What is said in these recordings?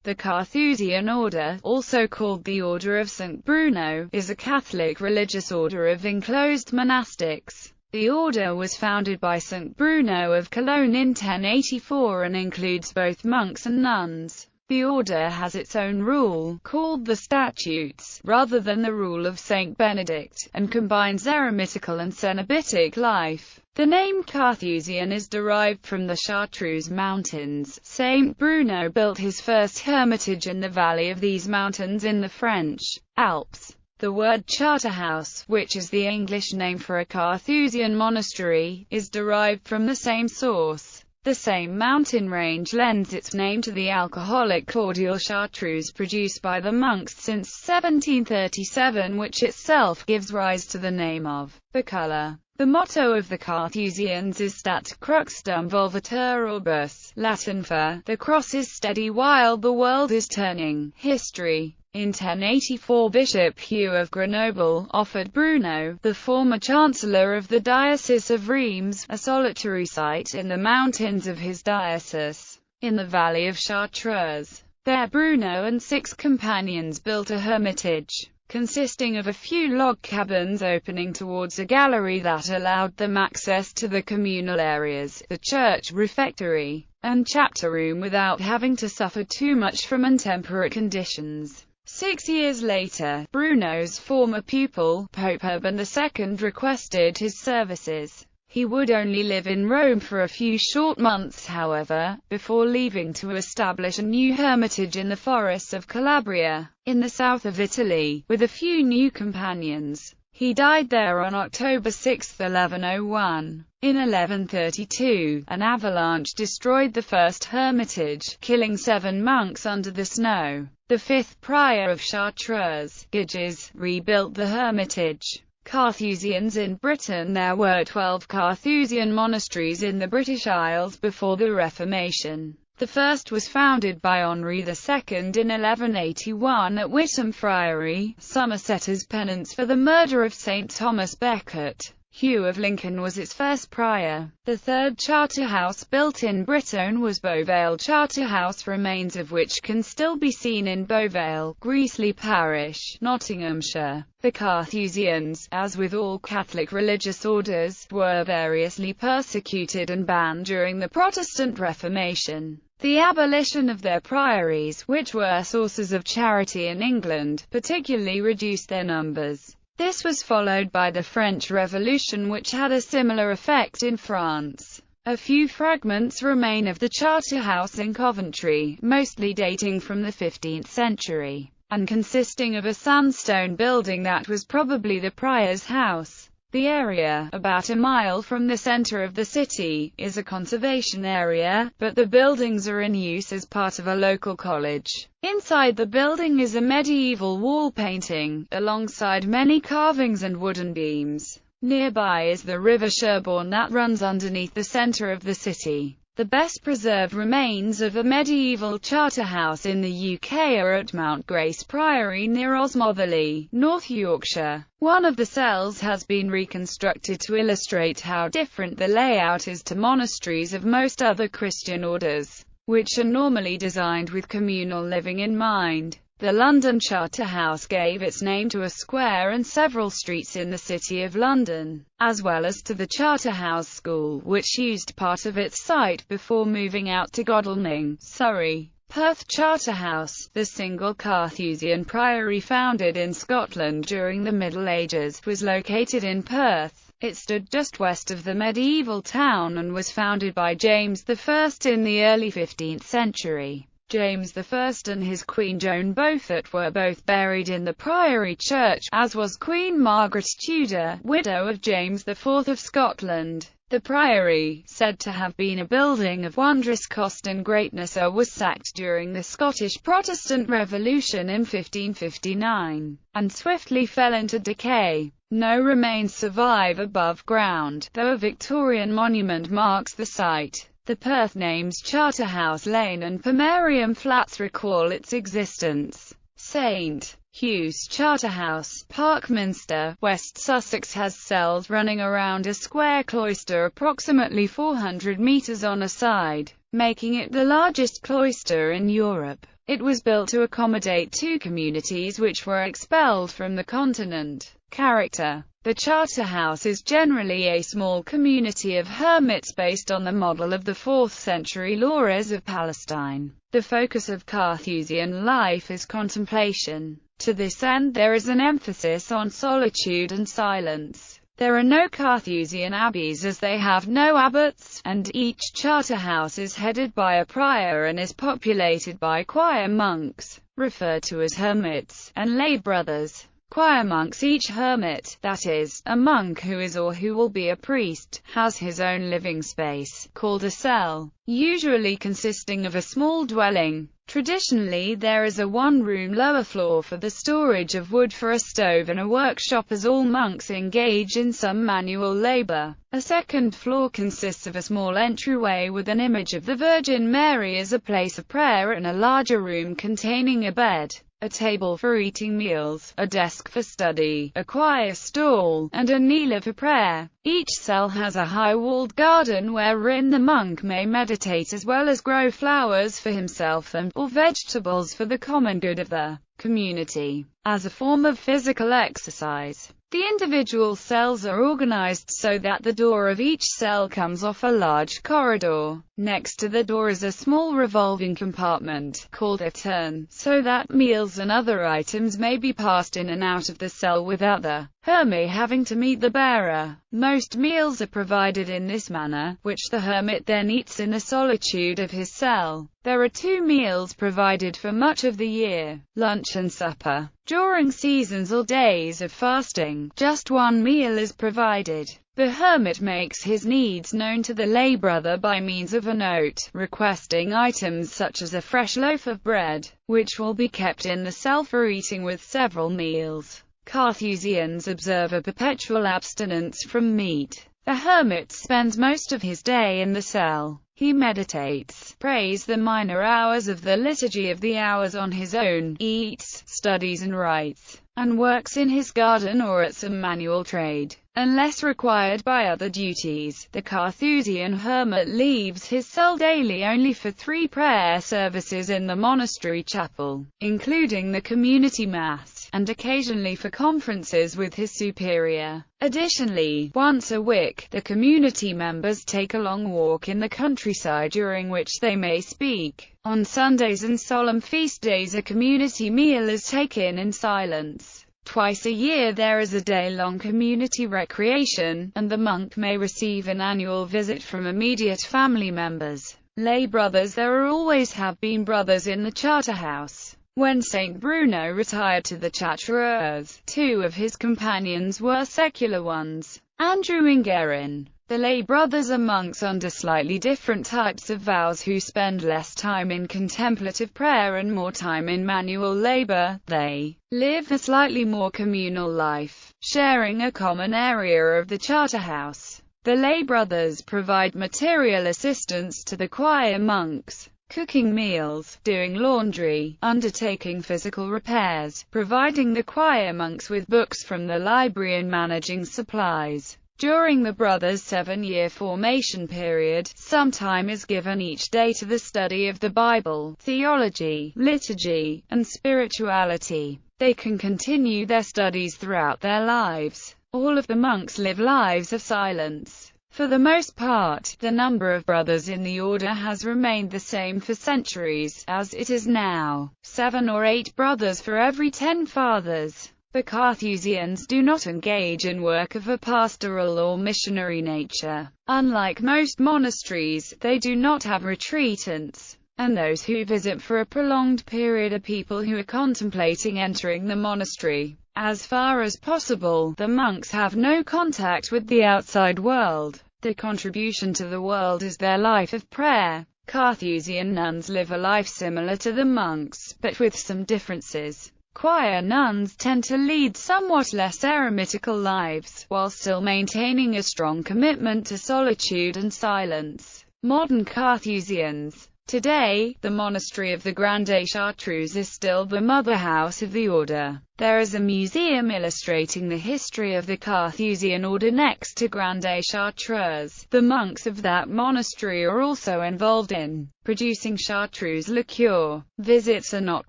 The Carthusian order, also called the Order of St. Bruno, is a Catholic religious order of enclosed monastics. The order was founded by St. Bruno of Cologne in 1084 and includes both monks and nuns. The order has its own rule, called the Statutes, rather than the rule of Saint Benedict, and combines eremitical and cenobitic life. The name Carthusian is derived from the Chartreuse Mountains. Saint Bruno built his first hermitage in the valley of these mountains in the French Alps. The word Charterhouse, which is the English name for a Carthusian monastery, is derived from the same source. The same mountain range lends its name to the alcoholic cordial chartreuse produced by the monks since 1737, which itself gives rise to the name of the color. The motto of the Carthusians is Stat cruxtum volvatur orbis, Latin for, the cross is steady while the world is turning. History. In 1084 Bishop Hugh of Grenoble offered Bruno, the former chancellor of the Diocese of Reims, a solitary site in the mountains of his diocese, in the valley of Chartreuse. There Bruno and 6 companions built a hermitage, consisting of a few log cabins opening towards a gallery that allowed them access to the communal areas, the church, refectory, and chapter room without having to suffer too much from intemperate conditions. 6 years later, Bruno's former pupil, Pope Urban II, requested his services. He would only live in Rome for a few short months, however, before leaving to establish a new hermitage in the forests of Calabria, in the south of Italy, with a few new companions. He died there on October 6, 1101. In 1132, an avalanche destroyed the first hermitage, killing 7 monks under the snow. The 5th prior of Chartreuse, Giges, rebuilt the hermitage. Carthusians in Britain. There were 12 Carthusian monasteries in the British Isles before the Reformation. The first was founded by Henry II in 1181 at Witham Friary, Somerset, as penance for the murder of St. Thomas Becket. Hugh of Lincoln was its first prior. The third Charterhouse built in Britain was Beauvale Charterhouse, remains of which can still be seen in Beauvale, Greasley Parish, Nottinghamshire. The Carthusians, as with all Catholic religious orders, were variously persecuted and banned during the Protestant Reformation. The abolition of their priories, which were sources of charity in England, particularly reduced their numbers. This was followed by the French Revolution, which had a similar effect in France. A few fragments remain of the Charterhouse in Coventry, mostly dating from the 15th century, and consisting of a sandstone building that was probably the prior's house. The area, about a mile from the center of the city, is a conservation area, but the buildings are in use as part of a local college. Inside the building is a medieval wall painting, alongside many carvings and wooden beams. Nearby is the River Sherborne that runs underneath the center of the city. The best preserved remains of a medieval Charterhouse in the UK are at Mount Grace Priory near Osmotherley, North Yorkshire. One of the cells has been reconstructed to illustrate how different the layout is to monasteries of most other Christian orders, which are normally designed with communal living in mind. The London Charterhouse gave its name to a square and several streets in the City of London, as well as to the Charterhouse School, which used part of its site before moving out to Godalming, Surrey. Perth Charterhouse, the single Carthusian priory founded in Scotland during the Middle Ages, was located in Perth. It stood just west of the medieval town and was founded by James I in the early 15th century. James I and his Queen Joan Beaufort were both buried in the priory church, as was Queen Margaret Tudor, widow of James IV of Scotland. The priory, said to have been a building of wondrous cost and greatness, was sacked during the Scottish Protestant Revolution in 1559, and swiftly fell into decay. No remains survive above ground, though a Victorian monument marks the site. The Perth names Charterhouse Lane and Pomerium Flats recall its existence. St. Hugh's Charterhouse, Parkminster, West Sussex, has cells running around a square cloister approximately 400 metres on a side, making it the largest cloister in Europe. It was built to accommodate two communities which were expelled from the continent. Character. The Charterhouse is generally a small community of hermits based on the model of the 4th century Lauras of Palestine. The focus of Carthusian life is contemplation. To this end there is an emphasis on solitude and silence. There are no Carthusian abbeys as they have no abbots, and each Charterhouse is headed by a prior and is populated by choir monks, referred to as hermits, and lay brothers. Choir monks. Each hermit, that is, a monk who is or who will be a priest, has his own living space, called a cell, usually consisting of a small dwelling. Traditionally there is a one-room lower floor for the storage of wood for a stove and a workshop as all monks engage in some manual labor. A second floor consists of a small entryway with an image of the Virgin Mary as a place of prayer and a larger room containing a bed, a table for eating meals, a desk for study, a choir stall, and a kneeler for prayer. Each cell has a high-walled garden wherein the monk may meditate as well as grow flowers for himself or vegetables for the common good of the community. As a form of physical exercise, the individual cells are organized so that the door of each cell comes off a large corridor. Next to the door is a small revolving compartment, called a turn, so that meals and other items may be passed in and out of the cell without the hermit having to meet the bearer. Most meals are provided in this manner, which the hermit then eats in the solitude of his cell. There are 2 meals provided for much of the year, lunch and supper. During seasons or days of fasting, just 1 meal is provided. The hermit makes his needs known to the lay brother by means of a note, requesting items such as a fresh loaf of bread, which will be kept in the cell for eating with several meals. Carthusians observe a perpetual abstinence from meat. The hermit spends most of his day in the cell. He meditates, prays the minor hours of the Liturgy of the Hours on his own, eats, studies and writes, and works in his garden or at some manual trade. Unless required by other duties, the Carthusian hermit leaves his cell daily only for 3 prayer services in the monastery chapel, including the community mass, and occasionally for conferences with his superior. Additionally, once a week, the community members take a long walk in the countryside during which they may speak. On Sundays and solemn feast days a community meal is taken in silence. Twice a year there is a day-long community recreation, and the monk may receive an annual visit from immediate family members. Lay brothers. There always have been brothers in the Charterhouse. When Saint Bruno retired to the Chartreuse, 2 of his companions were secular ones, Andrew and Guerin. The lay brothers are monks under slightly different types of vows who spend less time in contemplative prayer and more time in manual labor. They live a slightly more communal life, sharing a common area of the Charterhouse. The lay brothers provide material assistance to the choir monks, cooking meals, doing laundry, undertaking physical repairs, providing the choir monks with books from the library and managing supplies. During the brothers' 7-year formation period, some time is given each day to the study of the Bible, theology, liturgy, and spirituality. They can continue their studies throughout their lives. All of the monks live lives of silence. For the most part, the number of brothers in the order has remained the same for centuries, as it is now 7 or 8 brothers for every 10 fathers. The Carthusians do not engage in work of a pastoral or missionary nature. Unlike most monasteries, they do not have retreatants, and those who visit for a prolonged period are people who are contemplating entering the monastery. As far as possible, the monks have no contact with the outside world. Their contribution to the world is their life of prayer. Carthusian nuns live a life similar to the monks, but with some differences. Choir nuns tend to lead somewhat less eremitical lives, while still maintaining a strong commitment to solitude and silence. Modern Carthusians Today, the monastery of the Grande Chartreuse is still the mother house of the order. There is a museum illustrating the history of the Carthusian order next to Grande Chartreuse. The monks of that monastery are also involved in producing chartreuse liqueur. Visits are not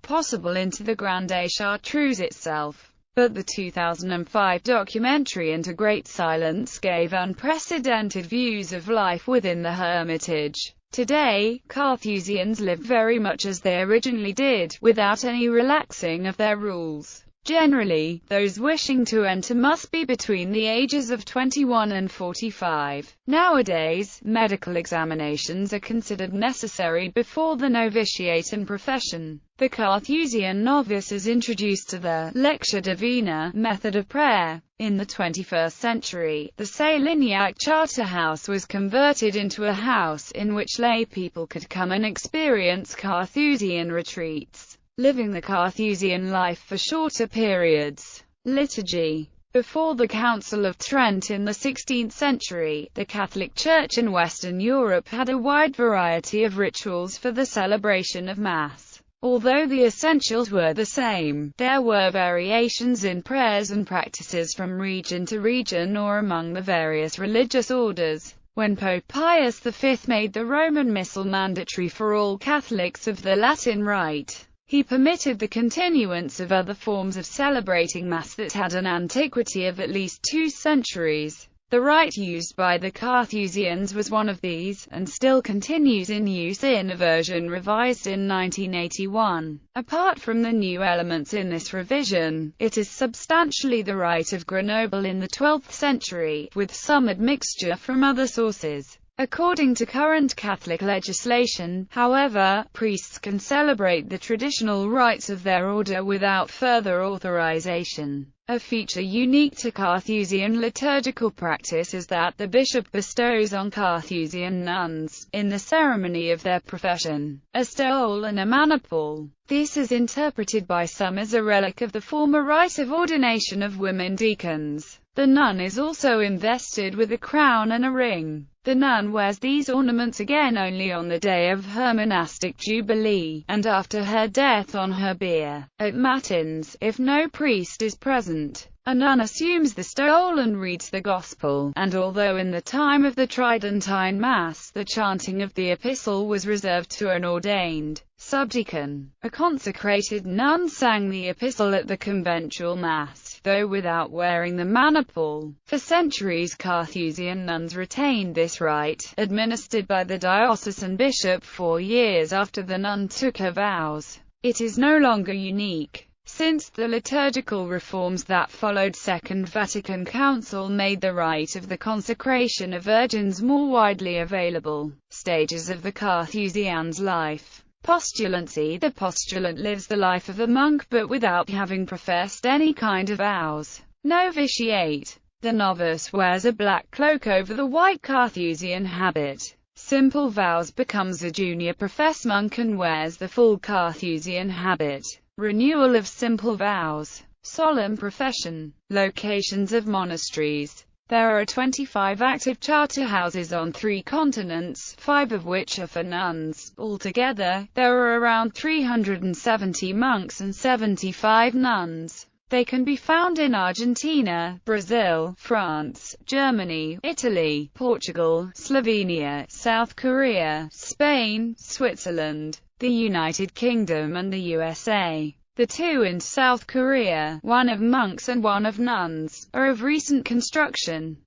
possible into the Grande Chartreuse itself, but the 2005 documentary Into Great Silence gave unprecedented views of life within the hermitage. Today, Carthusians live very much as they originally did, without any relaxing of their rules. Generally, those wishing to enter must be between the ages of 21 and 45. Nowadays, medical examinations are considered necessary before the novitiate and profession. The Carthusian novice is introduced to the lecture divina method of prayer. In the 21st century, the Salignac Charterhouse was converted into a house in which lay people could come and experience Carthusian retreats, living the Carthusian life for shorter periods. Liturgy. Before the Council of Trent in the 16th century, the Catholic Church in Western Europe had a wide variety of rituals for the celebration of Mass. Although the essentials were the same, there were variations in prayers and practices from region to region or among the various religious orders. When Pope Pius V made the Roman Missal mandatory for all Catholics of the Latin Rite, he permitted the continuance of other forms of celebrating Mass that had an antiquity of at least 2 centuries. The rite used by the Carthusians was one of these, and still continues in use in a version revised in 1981. Apart from the new elements in this revision, it is substantially the rite of Grenoble in the 12th century, with some admixture from other sources. According to current Catholic legislation, however, priests can celebrate the traditional rites of their order without further authorization. A feature unique to Carthusian liturgical practice is that the bishop bestows on Carthusian nuns, in the ceremony of their profession, a stole and a maniple. This is interpreted by some as a relic of the former rite of ordination of women deacons. The nun is also invested with a crown and a ring. The nun wears these ornaments again only on the day of her monastic jubilee, and after her death on her bier. At Matins, if no priest is present, a nun assumes the stole and reads the Gospel, and although in the time of the Tridentine Mass the chanting of the Epistle was reserved to an ordained subdeacon, a consecrated nun sang the Epistle at the conventual Mass, though without wearing the maniple. For centuries Carthusian nuns retained this rite, administered by the diocesan bishop 4 years after the nun took her vows. It is no longer unique, since the liturgical reforms that followed Second Vatican Council made the rite of the consecration of virgins more widely available. Stages of the Carthusian's life. Postulancy. The postulant lives the life of a monk but without having professed any kind of vows. Novitiate. The novice wears a black cloak over the white Carthusian habit. Simple vows becomes a junior professed monk and wears the full Carthusian habit. Renewal of simple vows. Solemn profession. Locations of monasteries. There are 25 active charter houses on 3 continents, 5 of which are for nuns. Altogether, there are around 370 monks and 75 nuns. They can be found in Argentina, Brazil, France, Germany, Italy, Portugal, Slovenia, South Korea, Spain, Switzerland, the United Kingdom and the USA. The 2 in South Korea, one of monks and one of nuns, are of recent construction.